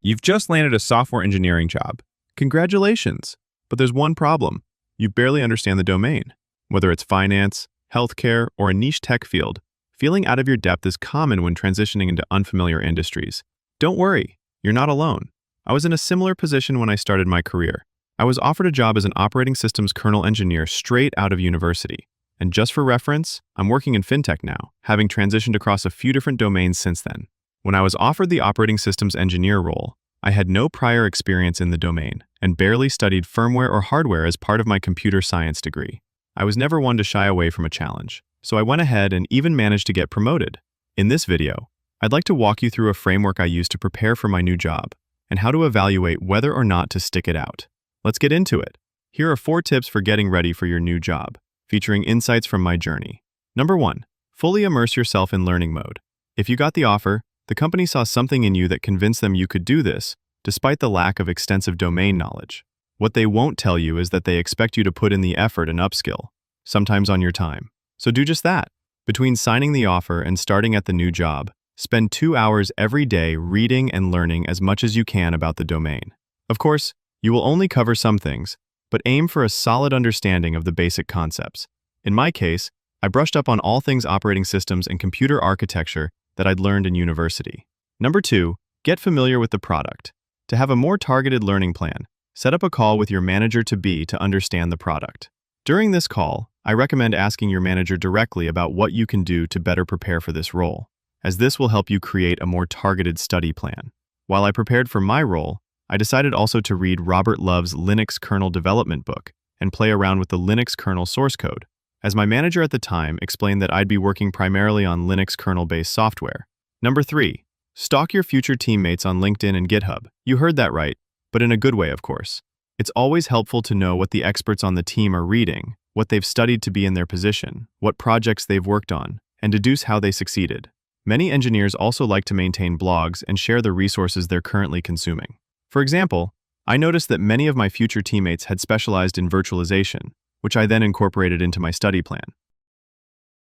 You've just landed a software engineering job. Congratulations! But there's one problem. You barely understand the domain. Whether it's finance, healthcare, or a niche tech field, feeling out of your depth is common when transitioning into unfamiliar industries. Don't worry, you're not alone. I was in a similar position when I started my career. I was offered a job as an operating systems kernel engineer straight out of university. And just for reference, I'm working in fintech now, having transitioned across a few different domains since then. When I was offered the operating systems engineer role, I had no prior experience in the domain and barely studied firmware or hardware as part of my computer science degree. I was never one to shy away from a challenge, so I went ahead and even managed to get promoted. In this video, I'd like to walk you through a framework I use to prepare for my new job and how to evaluate whether or not to stick it out. Let's get into it. Here are 4 tips for getting ready for your new job, featuring insights from my journey. Number 1, fully immerse yourself in learning mode. If you got the offer, the company saw something in you that convinced them you could do this, despite the lack of extensive domain knowledge. What they won't tell you is that they expect you to put in the effort and upskill, sometimes on your time. So do just that. Between signing the offer and starting at the new job, spend 2 hours every day reading and learning as much as you can about the domain. Of course, you will only cover some things, but aim for a solid understanding of the basic concepts. In my case, I brushed up on all things operating systems and computer architecture that I'd learned in university. Number 2, get familiar with the product. To have a more targeted learning plan, set up a call with your manager-to-be to understand the product. During this call, I recommend asking your manager directly about what you can do to better prepare for this role, as this will help you create a more targeted study plan. While I prepared for my role, I decided also to read Robert Love's Linux kernel development book and play around with the Linux kernel source code, as my manager at the time explained that I'd be working primarily on Linux kernel-based software. Number 3, stalk your future teammates on LinkedIn and GitHub. You heard that right, but in a good way, of course. It's always helpful to know what the experts on the team are reading, what they've studied to be in their position, what projects they've worked on, and deduce how they succeeded. Many engineers also like to maintain blogs and share the resources they're currently consuming. For example, I noticed that many of my future teammates had specialized in virtualization, which I then incorporated into my study plan.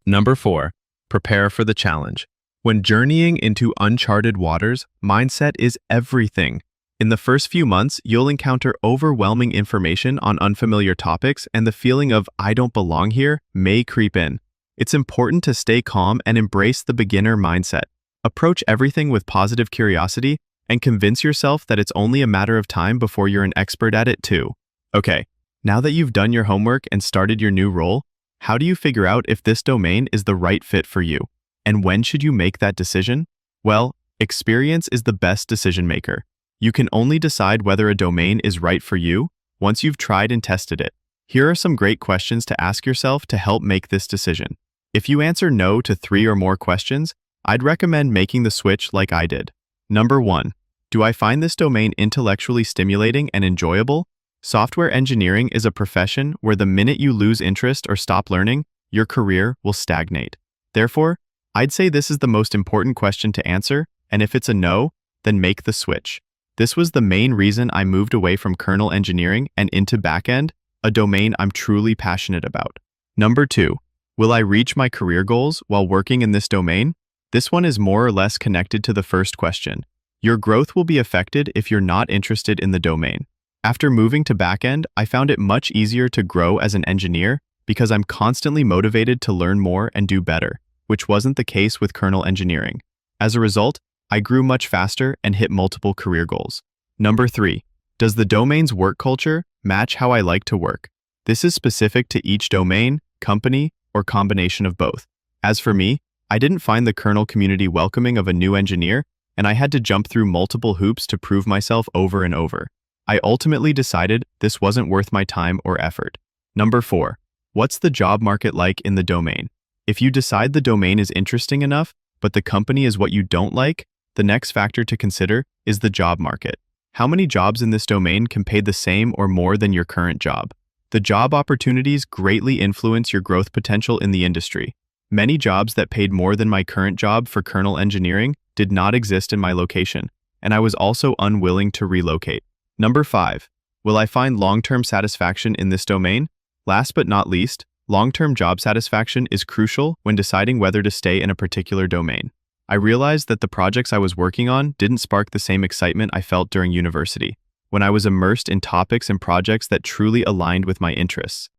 Number 4, prepare for the challenge. When journeying into uncharted waters, mindset is everything. In the first few months, you'll encounter overwhelming information on unfamiliar topics, and the feeling of "I don't belong here" may creep in. It's important to stay calm and embrace the beginner mindset. Approach everything with positive curiosity and convince yourself that it's only a matter of time before you're an expert at it too. Okay, now that you've done your homework and started your new role, how do you figure out if this domain is the right fit for you? And when should you make that decision? Well, experience is the best decision maker. You can only decide whether a domain is right for you once you've tried and tested it. Here are some great questions to ask yourself to help make this decision. If you answer no to 3 or more questions, I'd recommend making the switch like I did. Number 1, do I find this domain intellectually stimulating and enjoyable? Software engineering is a profession where the minute you lose interest or stop learning, your career will stagnate. Therefore, I'd say this is the most important question to answer, and if it's a no, then make the switch. This was the main reason I moved away from kernel engineering and into backend, a domain I'm truly passionate about. Number 2, will I reach my career goals while working in this domain? This one is more or less connected to the first question. Your growth will be affected if you're not interested in the domain. After moving to backend, I found it much easier to grow as an engineer because I'm constantly motivated to learn more and do better, which wasn't the case with kernel engineering. As a result, I grew much faster and hit multiple career goals. Number 3, does the domain's work culture match how I like to work? This is specific to each domain, company, or combination of both. As for me, I didn't find the kernel community welcoming of a new engineer, and I had to jump through multiple hoops to prove myself over and over. I ultimately decided this wasn't worth my time or effort. Number 4, what's the job market like in the domain? If you decide the domain is interesting enough, but the company is what you don't like, the next factor to consider is the job market. How many jobs in this domain can pay the same or more than your current job? The job opportunities greatly influence your growth potential in the industry. Many jobs that paid more than my current job for kernel engineering did not exist in my location, and I was also unwilling to relocate. Number 5, will I find long-term satisfaction in this domain? Last but not least, long-term job satisfaction is crucial when deciding whether to stay in a particular domain. I realized that the projects I was working on didn't spark the same excitement I felt during university, when I was immersed in topics and projects that truly aligned with my interests.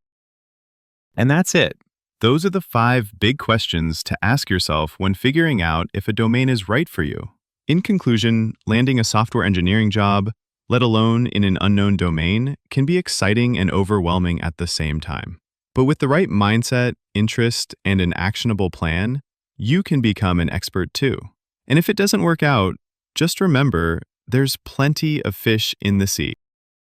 And that's it. Those are the 5 big questions to ask yourself when figuring out if a domain is right for you. In conclusion, landing a software engineering job, let alone in an unknown domain, can be exciting and overwhelming at the same time. But with the right mindset, interest, and an actionable plan, you can become an expert too. And if it doesn't work out, just remember there's plenty of fish in the sea.